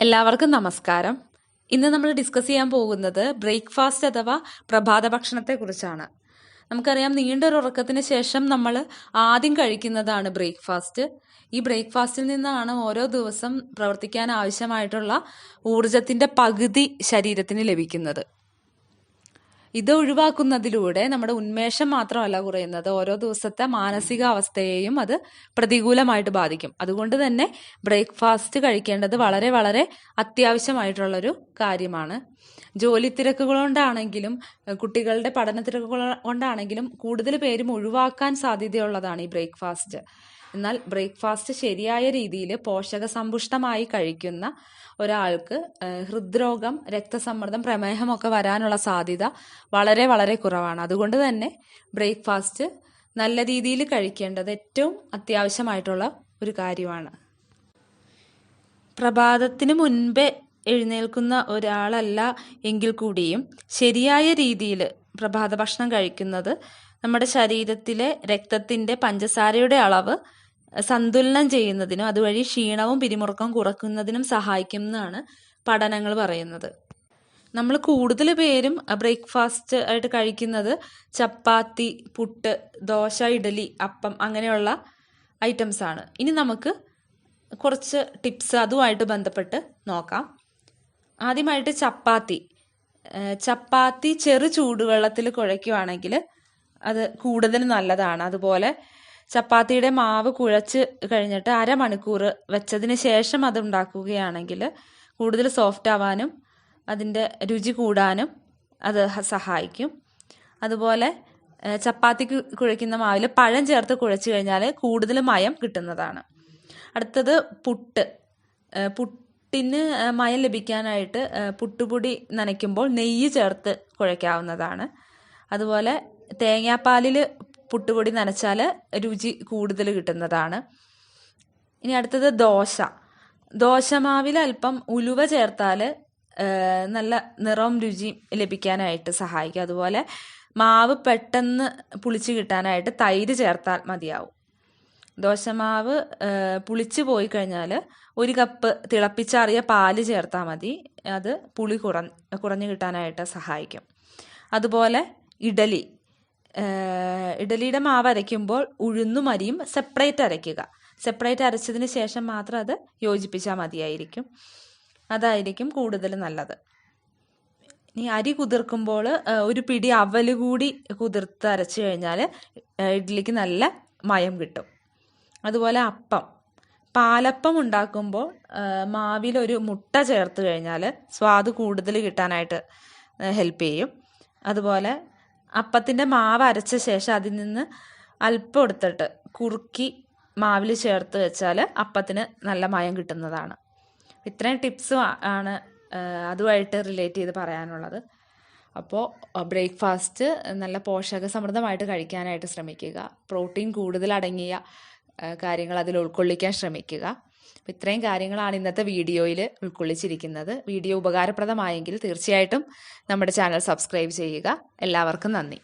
എല്ലാവർക്കും നമസ്കാരം. ഇന്ന് നമ്മൾ ഡിസ്കസ് ചെയ്യാൻ പോകുന്നത് ബ്രേക്ക്ഫാസ്റ്റ് അഥവാ പ്രഭാത ഭക്ഷണത്തെക്കുറിച്ചാണ്. നമുക്കറിയാം, നീണ്ടൊരു ഉറക്കത്തിന് ശേഷം നമ്മൾ ആദ്യം കഴിക്കുന്നതാണ് ബ്രേക്ക്ഫാസ്റ്റ്. ഈ ബ്രേക്ക്ഫാസ്റ്റിൽ നിന്നാണ് ഓരോ ദിവസം പ്രവർത്തിക്കാൻ ആവശ്യമായിട്ടുള്ള ഊർജത്തിൻ്റെ പകുതി ശരീരത്തിന് ലഭിക്കുന്നത്. ഇത് ഒഴിവാക്കുന്നതിലൂടെ നമ്മുടെ ഉന്മേഷം മാത്രമല്ല കുറയുന്നത്, ഓരോ ദിവസത്തെ മാനസികാവസ്ഥയെയും അത് പ്രതികൂലമായിട്ട് ബാധിക്കും. അതുകൊണ്ട് തന്നെ ബ്രേക്ക്ഫാസ്റ്റ് കഴിക്കേണ്ടത് വളരെ വളരെ അത്യാവശ്യമായിട്ടുള്ളൊരു കാര്യമാണ്. ജോലി തിരക്കുകൾ കൊണ്ടാണെങ്കിലും കുട്ടികളുടെ പഠന തിരക്കുകൾ കൊണ്ടാണെങ്കിലും കൂടുതൽ പേരും ഒഴിവാക്കാൻ സാധ്യതയുള്ളതാണ് ഈ ബ്രേക്ക്ഫാസ്റ്റ്. എന്നാൽ ബ്രേക്ക്ഫാസ്റ്റ് ശരിയായ രീതിയിൽ പോഷകസമ്പുഷ്ടമായി കഴിക്കുന്ന ഒരാൾക്ക് ഹൃദ്രോഗം, രക്തസമ്മർദ്ദം, പ്രമേഹമൊക്കെ വരാനുള്ള സാധ്യത വളരെ വളരെ കുറവാണ്. അതുകൊണ്ട് തന്നെ ബ്രേക്ക്ഫാസ്റ്റ് നല്ല രീതിയിൽ കഴിക്കേണ്ടത് ഏറ്റവും അത്യാവശ്യമായിട്ടുള്ള ഒരു കാര്യമാണ്. പ്രഭാതത്തിന് മുൻപേ എഴുന്നേൽക്കുന്ന ഒരാളല്ല എങ്കിൽ കൂടിയും ശരിയായ രീതിയിൽ പ്രഭാത ഭക്ഷണം കഴിക്കുന്നത് നമ്മുടെ ശരീരത്തിലെ രക്തത്തിൻ്റെ പഞ്ചസാരയുടെ അളവ് സന്തുലനം ചെയ്യുന്നതിനും അതുവഴി ക്ഷീണവും പിരിമുറുക്കവും കുറയ്ക്കുന്നതിനും സഹായിക്കുമെന്നാണ് പഠനങ്ങൾ പറയുന്നത്. നമ്മൾ കൂടുതൽ പേരും ബ്രേക്ക്ഫാസ്റ്റ് ആയിട്ട് കഴിക്കുന്നത് ചപ്പാത്തി, പുട്ട്, ദോശ, ഇഡലി, അപ്പം അങ്ങനെയുള്ള ഐറ്റംസാണ്. ഇനി നമുക്ക് കുറച്ച് ടിപ്സ് അതുമായിട്ട് ബന്ധപ്പെട്ട് നോക്കാം. ആദ്യമായിട്ട് ചപ്പാത്തി ചെറു ചൂടുവെള്ളത്തിൽ കുഴയ്ക്കുകയാണെങ്കിൽ അത് കൂടുതൽ നല്ലതാണ്. അതുപോലെ ചപ്പാത്തിയുടെ മാവ് കുഴച്ച് കഴിഞ്ഞിട്ട് അരമണിക്കൂർ വെച്ചതിന് ശേഷം അത് ഉണ്ടാക്കുകയാണെങ്കിൽ കൂടുതൽ സോഫ്റ്റ് ആവാനും അതിൻ്റെ രുചി കൂടാനും അത് സഹായിക്കും. അതുപോലെ ചപ്പാത്തിക്ക് കുഴയ്ക്കുന്ന മാവിൽ പഴം ചേർത്ത് കുഴച്ച് കഴിഞ്ഞാൽ കൂടുതൽ മയം കിട്ടുന്നതാണ്. അടുത്തത് പുട്ടിന് മയം ലഭിക്കാനായിട്ട് പുട്ടുപൊടി നനയ്ക്കുമ്പോൾ നെയ്യ് ചേർത്ത് കുഴയ്ക്കാവുന്നതാണ്. അതുപോലെ തേങ്ങാപ്പാലിൽ പുട്ടുപൊടി നനച്ചാൽ രുചി കൂടുതൽ കിട്ടുന്നതാണ്. ഇനി അടുത്തത് ദോശമാവിൽ അല്പം ഉലുവ ചേർത്താൽ നല്ല നിറവും രുചിയും ലഭിക്കാനായിട്ട് സഹായിക്കും. അതുപോലെ മാവ് പെട്ടെന്ന് പുളിച്ച് കിട്ടാനായിട്ട് തൈര് ചേർത്താൽ മതിയാവും. ദോശമാവ് പുളിച്ച് പോയി കഴിഞ്ഞാൽ 1 കപ്പ് തിളപ്പിച്ചാറിയ പാല് ചേർത്താൽ മതി. അത് പുളി കുറഞ്ഞു കിട്ടാനായിട്ട് സഹായിക്കും. അതുപോലെ ഇഡലിയുടെ മാവ് അരയ്ക്കുമ്പോൾ ഉഴുന്നും അരിയും സെപ്പറേറ്റ് അരയ്ക്കുക. സെപ്പറേറ്റ് അരച്ചതിന് ശേഷം മാത്രം അത് യോജിപ്പിച്ചാൽ മതിയായിരിക്കും. അതായിരിക്കും കൂടുതൽ നല്ലത്. ഇനി അരി കുതിർക്കുമ്പോൾ ഒരു പിടി അവൽ കൂടി കുതിർത്ത് അരച്ചു കഴിഞ്ഞാൽ ഇഡ്ഡലിക്ക് നല്ല മയം കിട്ടും. അതുപോലെ പാലപ്പം ഉണ്ടാക്കുമ്പോൾ മാവിലൊരു മുട്ട ചേർത്ത് കഴിഞ്ഞാൽ സ്വാദ് കൂടുതൽ കിട്ടാനായിട്ട് ഹെൽപ്പ് ചെയ്യും. അതുപോലെ അപ്പത്തിൻ്റെ മാവ് അരച്ച ശേഷം അതിൽ നിന്ന് അല്പം എടുത്തിട്ട് കുറുക്കി മാവിൽ ചേർത്ത് വെച്ചാൽ അപ്പത്തിന് നല്ല മയം കിട്ടുന്നതാണ്. ഇത്രയും ടിപ്സും ആണ് അതുമായിട്ട് റിലേറ്റ് ചെയ്ത് പറയാനുള്ളത്. അപ്പോൾ ബ്രേക്ക്ഫാസ്റ്റ് നല്ല പോഷകസമൃദ്ധമായിട്ട് കഴിക്കാനായിട്ട് ശ്രമിക്കുക. പ്രോട്ടീൻ കൂടുതൽ അടങ്ങിയ കാര്യങ്ങൾ അതിൽ ഉൾക്കൊള്ളിക്കാൻ ശ്രമിക്കുക. അപ്പോൾ ഇത്രയും കാര്യങ്ങളാണ് ഇന്നത്തെ വീഡിയോയിൽ ഉൾക്കൊള്ളിച്ചിരിക്കുന്നത്. വീഡിയോ ഉപകാരപ്രദമായെങ്കിൽ തീർച്ചയായിട്ടും നമ്മുടെ ചാനൽ സബ്സ്ക്രൈബ് ചെയ്യുക. എല്ലാവർക്കും നന്ദി.